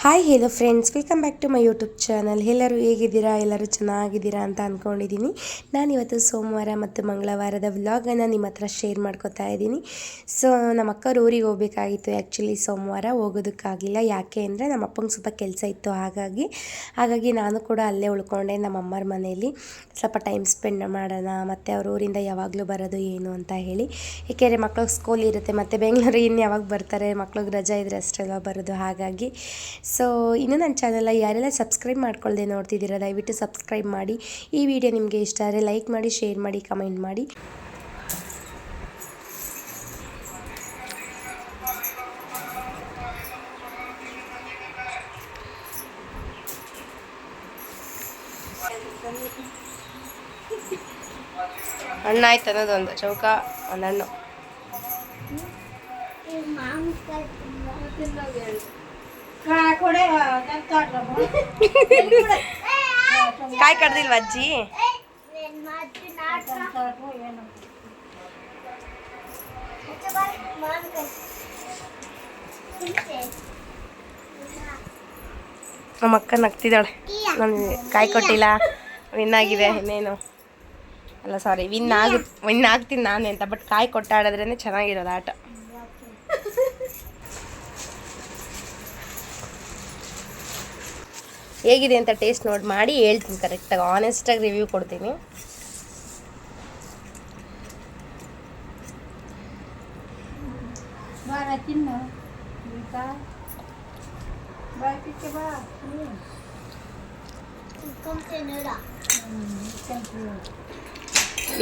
Hi hello friends, welcome back to my YouTube channel. ಎಲ್ಲರೂ ಹೇಗಿದ್ದೀರಾ? ಎಲ್ಲರೂ ಚೆನ್ನಾಗಿದ್ದೀರಾ ಅಂತ ಅಂದ್ಕೊಂಡಿದ್ದೀನಿ. ನಾನಿವತ್ತು ಸೋಮವಾರ ಮತ್ತು ಮಂಗಳವಾರದ ವ್ಲಾಗನ್ನು ನಿಮ್ಮ ಹತ್ರ ಶೇರ್ ಮಾಡ್ಕೊತಾ ಇದ್ದೀನಿ. ಸೊ ನಮ್ಮ ಅಕ್ಕವ್ರ ಊರಿಗೆ ಹೋಗಬೇಕಾಗಿತ್ತು. ಆ್ಯಕ್ಚುಲಿ ಸೋಮವಾರ ಹೋಗೋದಕ್ಕಾಗಿಲ್ಲ. ಯಾಕೆ ಅಂದರೆ ನಮ್ಮ ಅಪ್ಪಂಗೆ ಸ್ವಲ್ಪ ಕೆಲಸ ಇತ್ತು. ಹಾಗಾಗಿ ನಾನು ಕೂಡ ಅಲ್ಲೇ ಉಳ್ಕೊಂಡೆ ನಮ್ಮ ಅಮ್ಮರ ಮನೆಯಲ್ಲಿ. ಸ್ವಲ್ಪ ಟೈಮ್ ಸ್ಪೆಂಡ್ ಮಾಡೋಣ, ಮತ್ತು ಅವ್ರ ಊರಿಂದ ಯಾವಾಗಲೂ ಬರೋದು ಏನು ಅಂತ ಹೇಳಿ. ಏಕೆಂದರೆ ಮಕ್ಳಿಗೆ ಸ್ಕೂಲ್ ಇರುತ್ತೆ, ಮತ್ತು ಬೆಂಗಳೂರಿಗೆ ಇನ್ನು ಯಾವಾಗ ಬರ್ತಾರೆ, ಮಕ್ಳಿಗೆ ರಜೆ ಇದ್ದರೆ ಅಷ್ಟೆಲ್ಲ ಬರೋದು. ಹಾಗಾಗಿ ಸೊ ಇನ್ನೂ ನನ್ನ ಚಾನಲ್ ಯಾರೆಲ್ಲ ಸಬ್ಸ್ಕ್ರೈಬ್ ಮಾಡ್ಕೊಳ್ಳದೆ ನೋಡ್ತಿದ್ದೀರಾ, ದಯವಿಟ್ಟು ಸಬ್ಸ್ಕ್ರೈಬ್ ಮಾಡಿ. ಈ ವಿಡಿಯೋ ನಿಮಗೆ ಇಷ್ಟ ಆದರೆ ಲೈಕ್ ಮಾಡಿ, ಶೇರ್ ಮಾಡಿ, ಕಮೆಂಟ್ ಮಾಡಿ. ಹಣ್ಣು ಆಯ್ತು ಅನ್ನೋದೊಂದು ಚೌಕ, ಒಂದು ಹಣ್ಣು ಕಾಯಿ ಕಡ್ದಿಲ್ವ ಅಜ್ಜಿ? ನಮ್ಮ ಅಕ್ಕ ನಗ್ತಿದ್ದಾಳೆ, ನನಗೆ ಕಾಯಿ ಕೊಟ್ಟಿಲ್ಲ, ವಿನ್ ಆಗಿದೆ ಇನ್ನೇನು ಅಲ್ಲ, ಸಾರಿ ವಿನ್ ಆಗ್ತೀನಿ ನಾನೇ ಅಂತ. ಬಟ್ ಕಾಯಿ ಕೊಟ್ಟಾಡಿದ್ರೇ ಚೆನ್ನಾಗಿರೋದು ಆಟ. ಹೇಗಿದೆ ಅಂತ ಟೇಸ್ಟ್ ನೋಡಿ ಮಾಡಿ ಹೇಳ್ತೀನಿ, ಕರೆಕ್ಟಾಗಿ ಆನೆಸ್ಟಾಗಿ ರಿವ್ಯೂ ಕೊಡ್ತೀನಿ.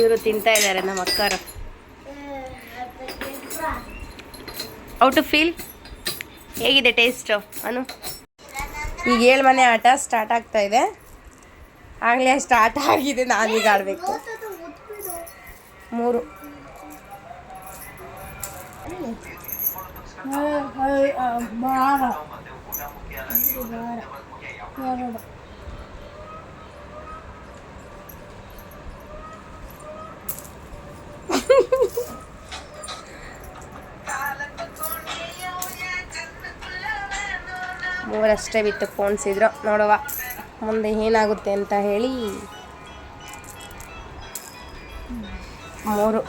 ಇವರು ತಿಂತಾ ಇದ್ದಾರೆ ನಮ್ಮ ಅಕ್ಕರು. How to feel? ಹೇಗಿದೆ ಟೇಸ್ಟು ಅನು? ಈಗ 7 ಮನೆ ಆಟ ಸ್ಟಾರ್ಟ್ ಆಗ್ತಾ ಇದೆ. ಆಗಲೇ ಸ್ಟಾರ್ಟ್ ಆಗಿದೆ, ನಾನೀಗ ಆಡಬೇಕು. 3 ಮೂರಷ್ಟೇ ಬಿಟ್ಟು ಪೋಣಿಸಿದ್ರು. ನೋಡುವ ಮುಂದೆ ಏನಾಗುತ್ತೆ ಅಂತ ಹೇಳಿ. 3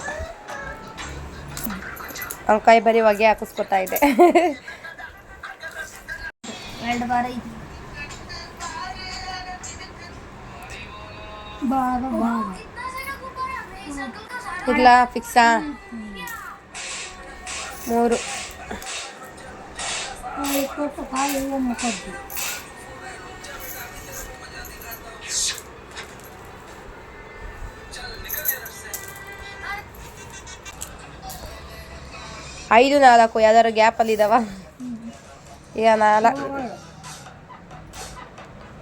ಅಂಕಾಯಿ ಬರೀ ಹೊಗೆ ಹಾಕಿಸ್ಕೊತಾ ಇದೆ. ಇಲ್ಲ ಫಿಕ್ಸಾ? 3 5 4 ಯಾವ್ದಾದ್ರು ಗ್ಯಾಪಲ್ಲಿ ಇದಾವ? ಈಗ 4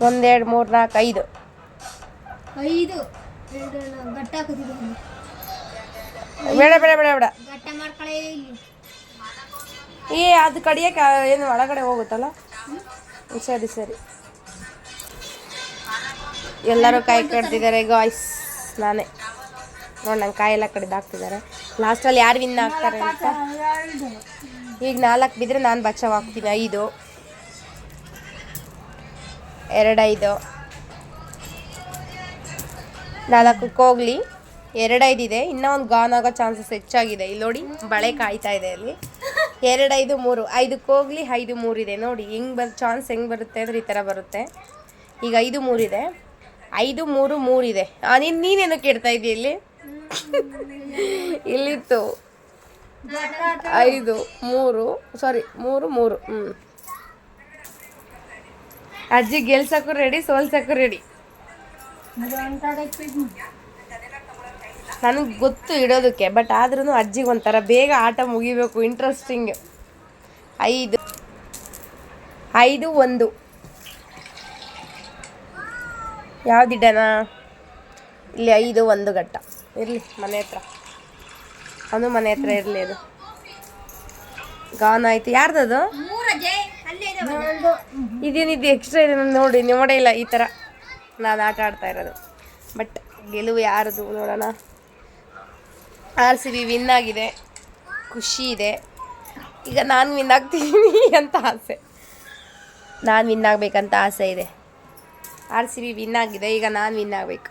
1 2 3 4 5. ಬೇಡ ಬೇಡ ಬೇಡ ಬೇಡ, ಅದು ಕಡಿಯಕ್ಕೆ ಏನು ಒಳಗಡೆ ಹೋಗುತ್ತಲ್ಲ. ಸರಿ ಸರಿ, ಎಲ್ಲರೂ ಕಾಯಿ ಕಡ್ದಿದ್ದಾರೆ ಗಾಯ್ಸ್. ನಾನೇ ನೋಡಿ, ನಂಗೆ ಕಾಯೆಲ್ಲ ಕಡಿದು ಹಾಕ್ತಿದ್ದಾರೆ. ಲಾಸ್ಟಲ್ಲಿ ಯಾರು ವಿನ್ ಆಗ್ತಾರೆ ಅಂತ. ಈಗ 4 ಬಿದ್ದರೆ ನಾನು ಬಚಾವ್ ಹಾಕ್ತೀನಿ. 5 2 5 4ಕ್ಕೆ ಹೋಗ್ಲಿ. 2 5 ಇದೆ, ಇನ್ನೂ ಒಂದು ಗಾನ್ ಆಗೋ ಚಾನ್ಸಸ್ ಹೆಚ್ಚಾಗಿದೆ. ಇಲ್ಲಿ ನೋಡಿ, ಬಳೆ ಕಾಯ್ತಾ ಇದೆ ಅಲ್ಲಿ. 2 5 3, 5ಕ್ಕೆ ಹೋಗ್ಲಿ. 5 3 ಇದೆ ನೋಡಿ. ಚಾನ್ಸ್ ಹೆಂಗೆ ಬರುತ್ತೆ ಅಂದರೆ ಈ ಥರ ಬರುತ್ತೆ. ಈಗ 5 3 ಇದೆ, 5 3 3 ಇದೆ. ನೀನೇನು ಕೇಳ್ತಾ ಇದ್ದೀಯ? ಇಲ್ಲಿತ್ತು 5 3, ಸಾರಿ 3 3. ಅಜ್ಜಿ ಗೆಲ್ಸಕ್ಕೂ ರೆಡಿ, ಸೋಲ್ಸಕ್ಕೂ ರೆಡಿ. ನನಗೆ ಗೊತ್ತು ಇಡೋದಕ್ಕೆ, ಬಟ್ ಆದ್ರೂ ಅಜ್ಜಿಗೆ ಒಂಥರ ಬೇಗ ಆಟ ಮುಗಿಬೇಕು, ಇಂಟ್ರೆಸ್ಟಿಂಗ್. 5 5 1 ಯಾವುದಿಡಣ? ಇಲ್ಲಿ 5 1 ಘಟ್ಟ ಇರಲಿ, ಮನೆ ಹತ್ರ. ಅವನು ಮನೆ ಹತ್ರ ಇರಲಿ. ಅದು ಗಾನ್ ಆಯಿತು. ಯಾರ್ದದು? ಇದೇನಿದು ಎಕ್ಸ್ಟ್ರಾ ಇದೆ, ನಾನು ನೋಡೇ ಇಲ್ಲ ಈ ಥರ. ನಾನು ಆಟ ಆಡ್ತಾ ಇರೋದು. ಬಟ್ ಗೆಲುವು ಯಾರದು ನೋಡೋಣ. RCB ವಿನ್ ಆಗಿದೆ, ಖುಷಿ ಇದೆ. ಈಗ ನಾನು ವಿನ್ ಆಗ್ತೀನಿ ಅಂತ ಆಸೆ. ನಾನು ವಿನ್ ಆಗಬೇಕಂತ ಆಸೆ ಇದೆ. RCB ವಿನ್ ಆಗಿದೆ, ಈಗ ನಾನು ವಿನ್ ಆಗಬೇಕು.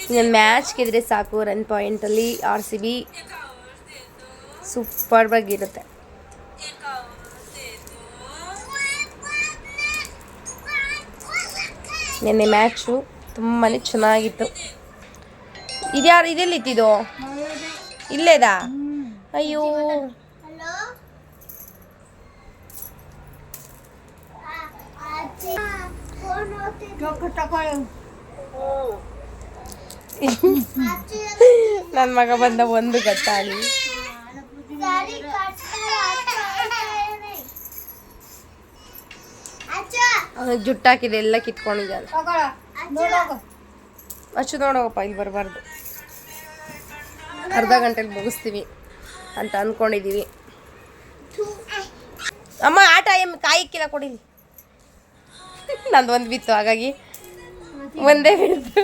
ಇನ್ನೊಂದು ಮ್ಯಾಚ್ ಗೆದ್ರೆ ಸಾಕು. ರನ್ ಪಾಯಿಂಟಲ್ಲಿ RCB ಸೂಪರ್ಬಾಗಿರುತ್ತೆ. ನಿನ್ನೆ ಮ್ಯಾಚು ತುಂಬಾ ಚೆನ್ನಾಗಿತ್ತು. ಇದ್ಯಾರು ಇದೆಲ್ಲಿತ್ತಿದ್ದು? ಇಲ್ಲೇದಾ? ಅಯ್ಯೋ, ನನ್ನ ಮಗ ಬಂದ ಒಂದು ಗೊತ್ತಾಗಲಿ. ಜುಟ್ಟಾಕಿದೆ, ಎಲ್ಲ ಕಿತ್ಕೊಂಡಿದ್ದಾನೆ. ಅಷ್ಟು ನೋಡೋಗಪ್ಪ, ಇಲ್ಲಿ ಬರಬಾರ್ದು. ಅರ್ಧ ಗಂಟೆಲಿ ಮುಗಿಸ್ತೀವಿ ಅಂತ ಅಂದ್ಕೊಂಡಿದ್ದೀವಿ. ಅಮ್ಮ ಆಟ ಕಾಯಿಕ್ಕಿಲ್ಲ ಕೊಡಿಲಿ. ನಂದು ಒಂದು ಬಿತ್ತು, ಹಾಗಾಗಿ ಒಂದೇ ಬಿತ್ತು.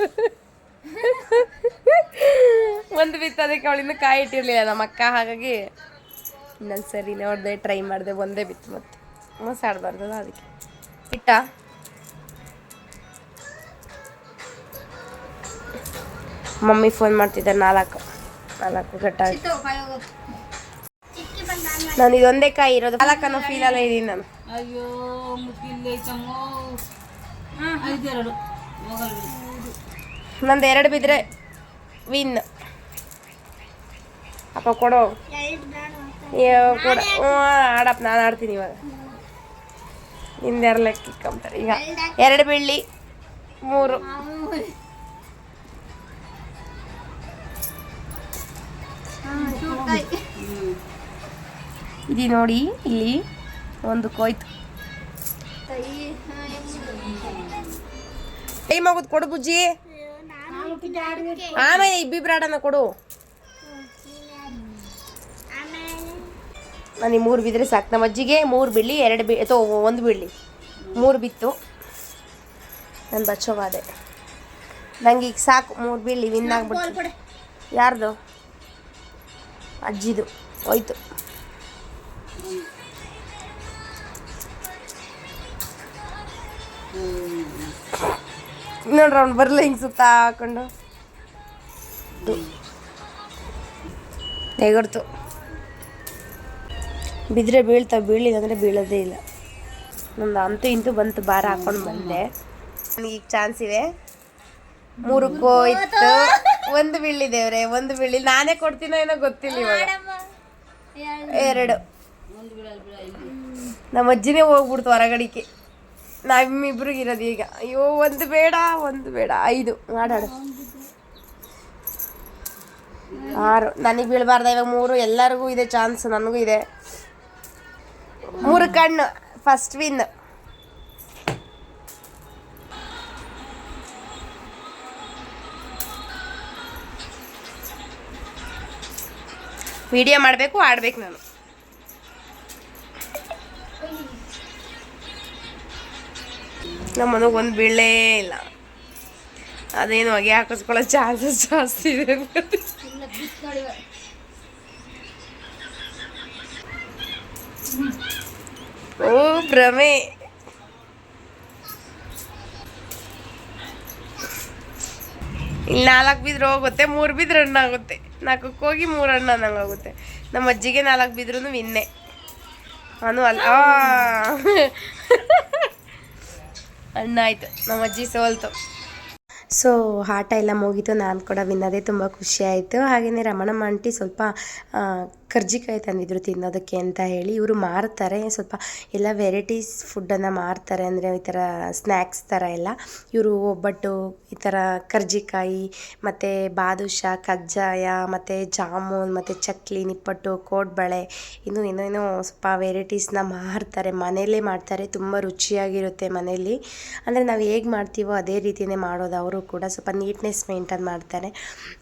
ಒಂದು ಬಿತ್ತು, ಅದಕ್ಕೆ ಅವಳಿಂದ ಕಾಯಿ ಇಟ್ಟಿರಲಿಲ್ಲ ನಮ್ಮ ಅಕ್ಕ. ಹಾಗಾಗಿ ಇನ್ನೊಂದು ಸರಿ ನೋಡಿದೆ, ಟ್ರೈ ಮಾಡಿದೆ, ಒಂದೇ ಬಿತ್ತು. ಮತ್ತೆ ಮಸಾಡಬಾರ್ದಲ್ಲ, ಅದಕ್ಕೆ ಇಟ್ಟ. ಮಮ್ಮಿ ಫೋನ್ ಮಾಡ್ತಿದ್ದಾರೆ. ನಾಲ್ಕು ಗಟ್ಟಾಗಿ. ನಾನು ಇದೊಂದೇ ಕಾಯಿ ಇರೋದು. ನಾಲ್ಕನ್ನೋ ಫೀಲಲ್ಲೇ ಇದ್ದೀನಿ ನಾನು. ಅಯ್ಯೋ ನಂದು 2 ಬಿದ್ದರೆ ವಿನ್. ಅಪ್ಪ ಕೊಡೋ, ಕೊಡ. ಆಡಪ್ಪ, ನಾನು ಆಡ್ತೀನಿ ಇವಾಗ. ಹಿಂದೆರಡು ಲೆಕ್ಕ ಇಕ್ಕೊಂತಾರೆ. ಈಗ 2 ಬೀಳಲಿ, 3. ಇದು ನೋಡಿ, ಇಲ್ಲಿ ಒಂದು ಕೋಯ್ತು. ಟೈಮ್ ಆಗೋದು, ಕೊಡು ಬುಜ್ಜಿ. ಆಮೇಲೆ ಇಬ್ಬಿಬ್ರು ಆಡೋಣ, ಕೊಡು. ನನಗೆ 3 ಬಿದ್ದರೆ ಸಾಕು. ನಮ್ಮ ಅಜ್ಜಿಗೆ 3 ಬೀಳಲಿ, 2 ಅಥವಾ 1 ಬೀಳಲಿ. 3 ಬಿತ್ತು, ನಾನು ಬಚ್ಚೋವಾದೆ. ನಂಗೆ ಈಗ ಸಾಕು, 3 ಬೀಳಲಿ, ವಿನ್ ಆಗ್ಬಿಡ್ತು. ಯಾರ್ದು? ಅಜ್ಜಿದು ಹೋಯ್ತು. ನೋಡ್ರಿ, ಅವ್ನು ಬರಲ್ಲ, ಹಿಂಗೆ ಸುತ್ತ ಹಾಕೊಂಡು ಎಗರ್ತು. ಬಿದ್ದರೆ ಬೀಳ್ತಾವೆ, ಬೀಳಿಲ್ಲ ಅಂದರೆ ಬೀಳೋದೇ ಇಲ್ಲ. ನಂದು ಅಂತೂ ಇಂತೂ ಬಂತು, ಭಾರ ಹಾಕೊಂಡು ಬಂದೆ. ನನಗೀಗ ಚಾನ್ಸ್ ಇದೆ. 3 ಹೋಯ್ತು, 1 ಬೀಳಿದೇವ್ರೆ, 1 ಬೀಳಿ. ನಾನೇ ಕೊಡ್ತೀನೋ ಏನೋ ಗೊತ್ತಿಲ್ಲ ಇವಾಗ. 2. ನಮ್ಮ ಅಜ್ಜಿನೇ ಹೋಗ್ಬಿಡ್ತು ಹೊರಗಡಿಕೆ. ನಾವಿಬ್ರಿಗೆ ಇರೋದು ಈಗ. ಅಯ್ಯೋ, 1 ಬೇಡ, 5 ಆಡಾಡು. 6. ನನಗೆ ಬೀಳಬಾರ್ದ ಇವಾಗ. 3. ಎಲ್ಲರಿಗೂ ಇದೆ ಚಾನ್ಸ್, ನನಗೂ ಇದೆ. 3 ಕಣ್ಣು, ಫಸ್ಟ್ ವಿನ್. ವಿಡಿಯೋ ಮಾಡಬೇಕು, ಆಡ್ಬೇಕು ನಾನು. ನಮ್ಮ ಮನೆಗೆ 1 ಬೀಳಲೇ ಇಲ್ಲ. ಅದೇನು ಹೊಗೆ ಹಾಕಿಸ್ಕೊಳ್ಳೋ ಚಾನ್ಸಸ್ ಜಾಸ್ತಿ ಇದೆ. ಓ ಭ್ರಮೆ. ಇಲ್ಲಿ 4 ಬಿದ್ರೆ ಹೋಗುತ್ತೆ, 3 ಬಿದ್ರೆ ರನ್ ಆಗುತ್ತೆ. 4ಕ್ಕೆ ಹೋಗಿ 3 ರನ್ ಅನ್ನಂಗಾಗುತ್ತೆ. ನಮ್ಮ ಅಜ್ಜಿಗೆ 4 ಬಿದ್ರೂ ವಿನ್ನೆ. ನಾನು ಅಲ್ಲ, ಅಣ್ಣಾಯ್ತು, ನಮ್ಮ ಅಜ್ಜಿ ಸೋಲ್ತು. ಸೊ ಆಟ ಎಲ್ಲ ಮುಗೀತು, ನಾನು ಕೂಡ ವಿನ್ನೋದೇ. ತುಂಬ ಖುಷಿ ಆಯಿತು. ಹಾಗೆಯೇ ರಮಣಮ್ಮ ಆಂಟಿ ಸ್ವಲ್ಪ ಕರ್ಜಿಕಾಯಿ ತಂದಿದ್ರು ತಿನ್ನೋದಕ್ಕೆ ಅಂತ ಹೇಳಿ. ಇವರು ಮಾರ್ತಾರೆ, ಸ್ವಲ್ಪ ಎಲ್ಲ ವೆರೈಟೀಸ್ ಫುಡ್ಡನ್ನು ಮಾರ್ತಾರೆ. ಅಂದರೆ ಈ ಥರ ಸ್ನ್ಯಾಕ್ಸ್ ಥರ ಎಲ್ಲ. ಇವರು ಒಬ್ಬಟ್ಟು, ಈ ಥರ ಕರ್ಜಿಕಾಯಿ, ಮತ್ತು ಬಾದುಷಾ, ಕಜ್ಜಾಯ, ಮತ್ತು ಜಾಮೂನ್, ಮತ್ತು ಚಕ್ಲಿ, ನಿಪ್ಪಟ್ಟು, ಕೋಡ್ಬಳೆ, ಇನ್ನೂ ಏನೇನೋ ಸ್ವಲ್ಪ ವೆರೈಟೀಸ್ನ ಮಾರ್ತಾರೆ. ಮನೆಯಲ್ಲೇ ಮಾಡ್ತಾರೆ, ತುಂಬ ರುಚಿಯಾಗಿರುತ್ತೆ ಮನೆಯಲ್ಲಿ. ಅಂದರೆ ನಾವು ಹೇಗೆ ಮಾಡ್ತೀವೋ ಅದೇ ರೀತಿಯೇ ಮಾಡೋದು. ಅವರು ಕೂಡ ಸ್ವಲ್ಪ ನೀಟ್ನೆಸ್ ಮೇಂಟೈನ್ ಮಾಡ್ತಾರೆ.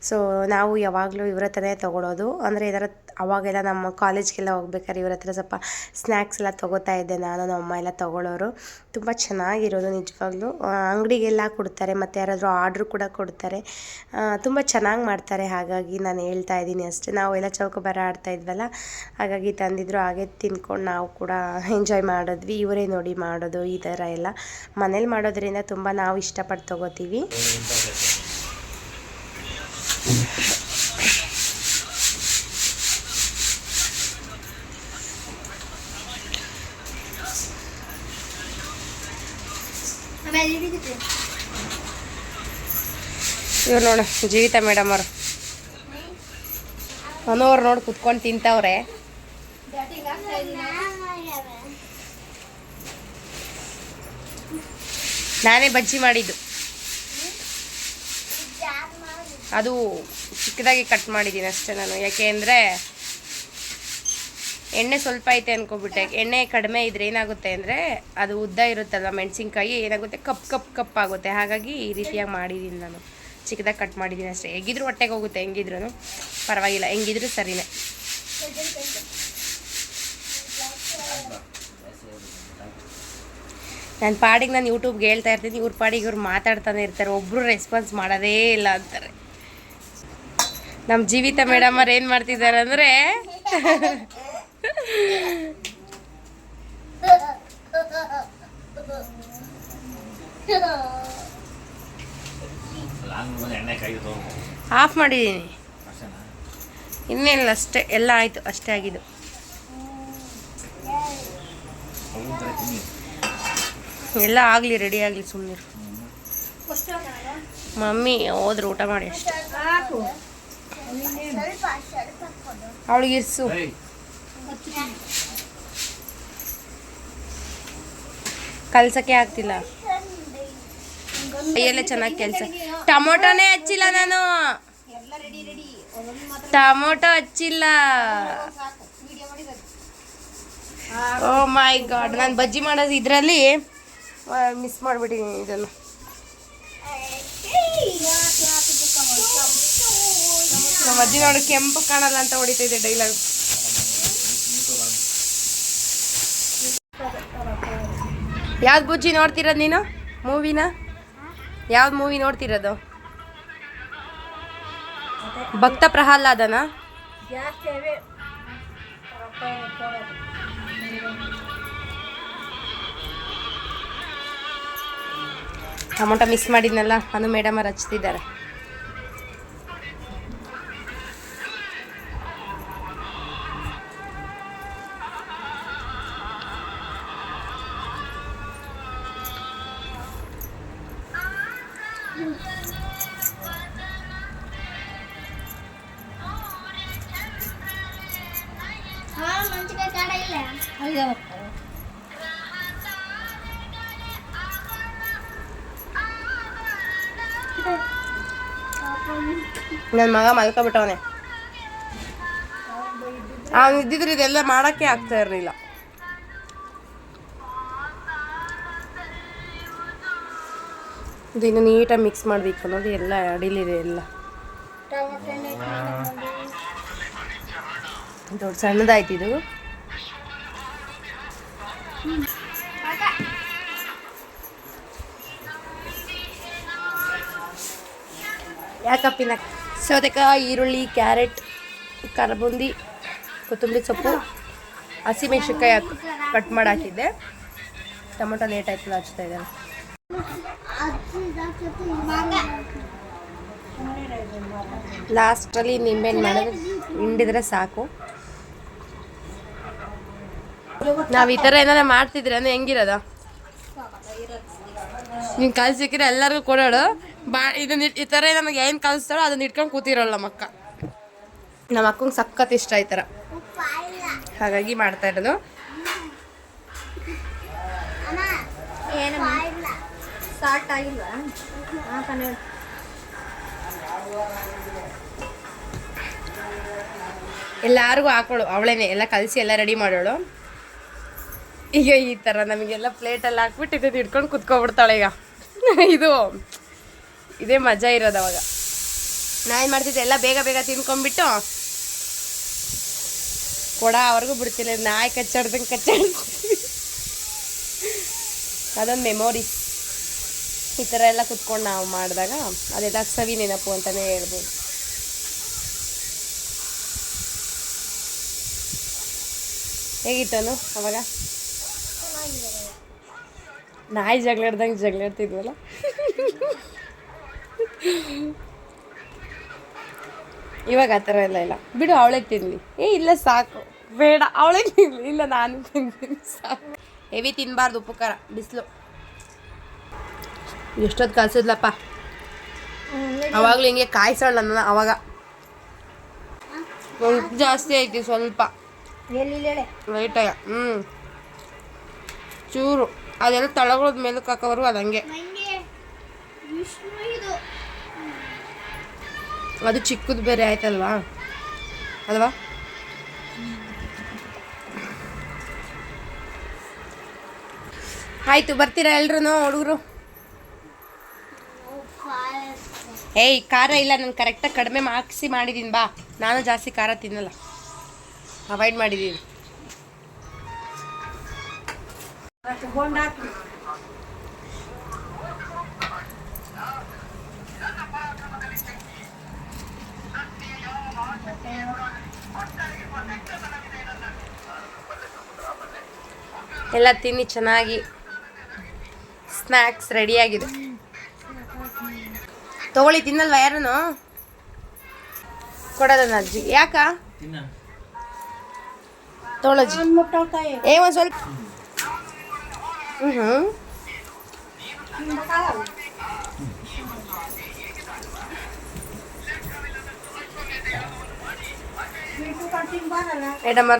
ಸೊ ನಾವು ಯಾವಾಗಲೂ ಇವ್ರ ಹತ್ರನೇ ತೊಗೊಳೋದು. ಅಂದರೆ ಇದರ ಅವಾಗ ಅವಾಗೆಲ್ಲ ನಮ್ಮ ಕಾಲೇಜ್ಗೆಲ್ಲ ಹೋಗ್ಬೇಕಾದ್ರೆ ಇವ್ರ ಹತ್ರ ಸ್ವಲ್ಪ ಸ್ನ್ಯಾಕ್ಸ್ ಎಲ್ಲ ತೊಗೋತಾ ಇದ್ದೆ ನಾನು, ನಮ್ಮ ಅಮ್ಮ ಎಲ್ಲ ತೊಗೊಳ್ಳೋರು. ತುಂಬ ಚೆನ್ನಾಗಿರೋದು ನಿಜವಾಗ್ಲೂ. ಅಂಗಡಿಗೆಲ್ಲ ಕೊಡ್ತಾರೆ ಮತ್ತು ಯಾರಾದರೂ ಆರ್ಡ್ರು ಕೂಡ ಕೊಡ್ತಾರೆ. ತುಂಬ ಚೆನ್ನಾಗಿ ಮಾಡ್ತಾರೆ. ಹಾಗಾಗಿ ನಾನು ಹೇಳ್ತಾ ಇದ್ದೀನಿ ಅಷ್ಟೇ. ನಾವು ಎಲ್ಲ ಚೌಕಾಬಾರ ಆಡ್ತಾ ಇದ್ವಲ್ಲ, ಹಾಗಾಗಿ ತಂದಿದ್ರು. ಹಾಗೆ ತಿನ್ಕೊಂಡು ನಾವು ಕೂಡ ಎಂಜಾಯ್ ಮಾಡಿದ್ವಿ. ಇವರೇ ನೋಡಿ ಮಾಡೋದು ಈ ಥರ ಎಲ್ಲ. ಮನೇಲಿ ಮಾಡೋದ್ರಿಂದ ತುಂಬ ನಾವು ಇಷ್ಟಪಟ್ಟು ತೊಗೋತೀವಿ. ಇವ್ರು ನೋಡು ಜೀವಿತಾ ಮೇಡಮ್ ಅವರು, ಮನೋರು ನೋಡಿ ಕುತ್ಕೊಂಡು ತಿಂತವ್ರೆ. ನಾನೇ ಬಜ್ಜಿ ಮಾಡಿದ್ದು, ಅದು ಚಿಕ್ಕದಾಗಿ ಕಟ್ ಮಾಡಿದ್ದೀನಿ ಅಷ್ಟೇ ನಾನು. ಯಾಕೆ ಅಂದರೆ ಎಣ್ಣೆ ಸ್ವಲ್ಪ ಐತೆ ಅನ್ಕೊಬಿಟ್ಟೆ. ಎಣ್ಣೆ ಕಡಿಮೆ ಇದ್ರೆ ಏನಾಗುತ್ತೆ ಅಂದರೆ ಅದು ಉದ್ದ ಇರುತ್ತಲ್ಲ ಮೆಣಸಿನ್ಕಾಯಿ, ಏನಾಗುತ್ತೆ ಕಪ್ ಆಗುತ್ತೆ. ಹಾಗಾಗಿ ಈ ರೀತಿಯಾಗಿ ಮಾಡಿದ್ದೀನಿ ನಾನು. ಚಿಕ್ಕದಾಗಿ ಕಟ್ ಮಾಡಿದ್ದೀನಿ ಅಷ್ಟೇ. ಹೇಗಿದ್ರು ಹೊಟ್ಟೆಗೆ ಹೋಗುತ್ತೆ, ಹೆಂಗಿದ್ರು ಪರವಾಗಿಲ್ಲ, ಹೆಂಗಿದ್ರು ಸರಿನೇ. ನನ್ನ ಪಾಡಿಗೆ ನಾನು ಯೂಟ್ಯೂಬ್ಗೆ ಹೇಳ್ತಾ ಇರ್ತೀನಿ, ಇವ್ರ ಪಾಡಿಗೆ ಇವ್ರು ಮಾತಾಡ್ತಾನೆ ಇರ್ತಾರೆ. ಒಬ್ಬರು ರೆಸ್ಪಾನ್ಸ್ ಮಾಡೋದೇ ಇಲ್ಲ ಅಂತಾರೆ. ನಮ್ಮ ಜೀವಿತಾ ಮೇಡಮ್ ಅವ್ರು ಏನು ಮಾಡ್ತಿದ್ದಾರೆ ಅಂದರೆ ಆಫ್ ಮಾಡಿದ್ದೀನಿ, ಇನ್ನೇನಿಲ್ಲ, ಅಷ್ಟೇ. ಎಲ್ಲ ಆಯಿತು, ಅಷ್ಟೇ ಆಗಿದ್ದು. ಎಲ್ಲ ಆಗಲಿ, ರೆಡಿ ಆಗಲಿ, ಸುಮ್ಮನಿರು. ಮಮ್ಮಿ ಹೋದ್ರು ಊಟ ಮಾಡಿ ಅಷ್ಟೇ. ಅವಳಿಗೆ ಇರ್ಸು. ಕಲ್ಸಕ್ಕೆ ಆಗ್ತಿಲ್ಲ, ಕೈಯಲ್ಲೇ ಚೆನ್ನಾಗಿ ಕೆಲಸ. ಟೊಮೊಟೊನೇ ಹಚ್ಚಿಲ್ಲ ನಾನು, ಟೊಮೊಟೊ ಹಚ್ಚಿಲ್ಲ. ಓ ಮೈ ಗಾಡ್, ನಾನು ಬಜ್ಜಿ ಮಾಡೋದು ಇದರಲ್ಲಿ ಮಿಸ್ ಮಾಡಿಬಿಟ್ಟಿದ್ದೀನಿ ಇದನ್ನು. ನಮ್ಮ ಅಜ್ಜಿ ನೋಡಿ ಕೆಂಪು ಕಾಣಲ್ಲ ಅಂತ ಹೊಡಿತೈತೆ ಡೈಲಾಗ್. ಯಾವ್ದು ಬುಜ್ಜಿ ನೋಡ್ತಿರೋದು ನೀನು ಮೂವಿನ? ಯಾವ್ದು ಮೂವಿ ನೋಡ್ತಿರೋದು? ಭಕ್ತ ಪ್ರಹ್ಲಾದನ? ಟೊಮೊಟೊ ಮಿಸ್ ಮಾಡಿದ್ನಲ್ಲ, ಅನು ಮೇಡಮ್ ಅವ್ರು ಹಚ್ತಿದ್ದಾರೆ. ನನ್ನ ಮಗ ಮಲ್ಕೊಬಿಟ್ಟವನೆ. ಅವ್ನು ಇದ್ದಿದ್ರೆ ಇದೆಲ್ಲ ಮಾಡೋಕ್ಕೆ ಆಗ್ತಾ ಇರಲಿಲ್ಲ. ಇದನ್ನು ನೀಟಾಗಿ ಮಿಕ್ಸ್ ಮಾಡಬೇಕು ನೋಡಿ, ಎಲ್ಲ ಅಡಿಲಿದೆ ಎಲ್ಲ. ದೊಡ್ಡ ಸಣ್ಣದಾಯ್ತು ಇದು. ಯಾಕಪ್ಪಿನ ಸೌತೆಕಾಯಿ, ಈರುಳ್ಳಿ, ಕ್ಯಾರೆಟ್, ಕರಬುಂದಿ, ಕೊತ್ತಂಬರಿ ಸೊಪ್ಪು, ಹಸಿಮೆಣ್ಸಿನ್ಕಾಯಿ ಕಟ್ ಮಾಡಿ ಹಾಕಿದ್ದೆ. ಟೊಮೊಟೊ ಲೇಟ್ ಆಯ್ತಲ್ಲ ಹಚ್ತಾ ಇದ್ದಾರೆ. ಲಾಸ್ಟಲ್ಲಿ ನಿಂಬೆಹಣ್ಣು ಮಾಡೋದು ಹಿಂಡಿದ್ರೆ ಸಾಕು. ನಾವು ಈ ಥರ ಏನಾರ ಮಾಡ್ತಿದ್ರೆ ಅಂದ್ರೆ ಹೆಂಗಿರೋದು? ನೀನು ಕಾಲು ಸಿಕ್ಕಿದ್ರೆ ಎಲ್ಲರಿಗೂ ಕೊಡೋಳು. ಇದನ್ನ ಈ ಥರ ನಮಗೆ ಏನು ಕಲಿಸ್ತಾಳೋ ಅದನ್ನ ಇಟ್ಕೊಂಡು ಕೂತಿರೋಳು ನಮ್ಮ ಅಕ್ಕ. ನಮ್ಮ ಅಕ್ಕಂಗೆ ಸಖತ್ ಇಷ್ಟ ಈ ಥರ, ಹಾಗಾಗಿ ಮಾಡ್ತಾ ಇರೋದು. ಎಲ್ಲರಿಗೂ ಹಾಕೊಳ್ಳು, ಅವಳೇನೆ ಎಲ್ಲ ಕಲಸಿ ಎಲ್ಲ ರೆಡಿ ಮಾಡೋಳು. ಈಗ ಈ ಥರ ನಮಗೆಲ್ಲ ಪ್ಲೇಟಲ್ಲಿ ಹಾಕ್ಬಿಟ್ಟು ಇದು ಇಟ್ಕೊಂಡು ಕುತ್ಕೊಬಿಡ್ತಾಳೆ. ಈಗ ಇದೇ ಮಜಾ ಇರೋದು. ಅವಾಗ ನಾನು ಏನು ಮಾಡ್ತಿದ್ದೆ, ಎಲ್ಲ ಬೇಗ ಬೇಗ ತಿನ್ಕೊಂಡ್ಬಿಟ್ಟು ಕೊಡ ಅವ್ರಿಗೂ ಬಿಡ್ತಿಲ್ಲ, ನಾಯಿ ಕಚ್ಚಾಡ್ದಂಗೆ ಕಚ್ಚಾಡ್ತೀವಿ. ಅದೊಂದು ಮೆಮೊರೀಸ್. ಈ ಥರ ಎಲ್ಲ ಕುತ್ಕೊಂಡು ನಾವು ಮಾಡಿದಾಗ ಅದೆಲ್ಲ ಸವಿ ನೆನಪು ಅಂತಲೇ ಹೇಳ್ಬೋದು. ಹೇಗಿತ್ತನು ಅವಾಗ? ನಾಯಿ ಜಗಳಾಡ್ದಂಗೆ ಜಗಳಾಡ್ತಿದ್ವಲ್ಲ. ಇವಾಗ ಆ ಥರ ಎಲ್ಲ ಇಲ್ಲ. ಬಿಡು, ಅವಳೇ ತಿನ್ನಲಿ. ಇಲ್ಲ ಸಾಕು, ಬೇಡ ಅವಳೇ ತಿನ್ನಲಿ. ಇಲ್ಲ ನಾನು ತಿಂತೀನಿ ಸಾಕು. ಹೆವಿ ತಿನ್ನಬಾರ್ದು, ಉಪ್ಪು ಖಾರ, ಬಿಸಿಲು. ಎಷ್ಟೊತ್ತು ಕಲ್ಸಿದ್ಲಪ್ಪ. ಅವಾಗಲೂ ಹಿಂಗೆ ಕಾಯಿಸೋಣ ನನ್ನ. ಅವಾಗ ಜಾಸ್ತಿ ಐತಿ ಸ್ವಲ್ಪ ಲೈಟಾಗ. ಚೂರು ಅದೆಲ್ಲ ತಳಗೋದ ಮೇಲಕ್ಕೆ ಹಾಕೋರು ಅದು ಹಂಗೆ. ಅದು ಚಿಕ್ಕದು ಬೇರೆ ಆಯ್ತಲ್ವಾ ಅಲ್ವಾ? ಆಯ್ತು, ಬರ್ತೀರಾ ಎಲ್ರು ಹುಡುಗರು? ಏಯ್, ಖಾರ ಇಲ್ಲ, ನಾನು ಕರೆಕ್ಟಾಗಿ ಕಡಿಮೆ ಮಾರ್ಕ್ಸಿ ಮಾಡಿದ್ದೀನಿ. ಬಾ, ನಾನು ಜಾಸ್ತಿ ಖಾರ ತಿನ್ನಲ್ಲ, ಅವಾಯ್ಡ್ ಮಾಡಿದ್ದೀನಿ. ಎಲ್ಲ ತಿನ್ನಿ ಚೆನ್ನಾಗಿ. ಸ್ನ್ಯಾಕ್ಸ್ ರೆಡಿಯಾಗಿದೆ, ತಗೊಳ್ಳಿ. ತಿನ್ನಲ್ವಾ ಯಾರನು? ಕೊಡೋದನ್ನ ಅಜ್ಜಿ. ಯಾಕ ತೊಗೊಳಜ್ಜಿ? ಒಂದು ಸ್ವಲ್ಪ. ಮೇಡಮ್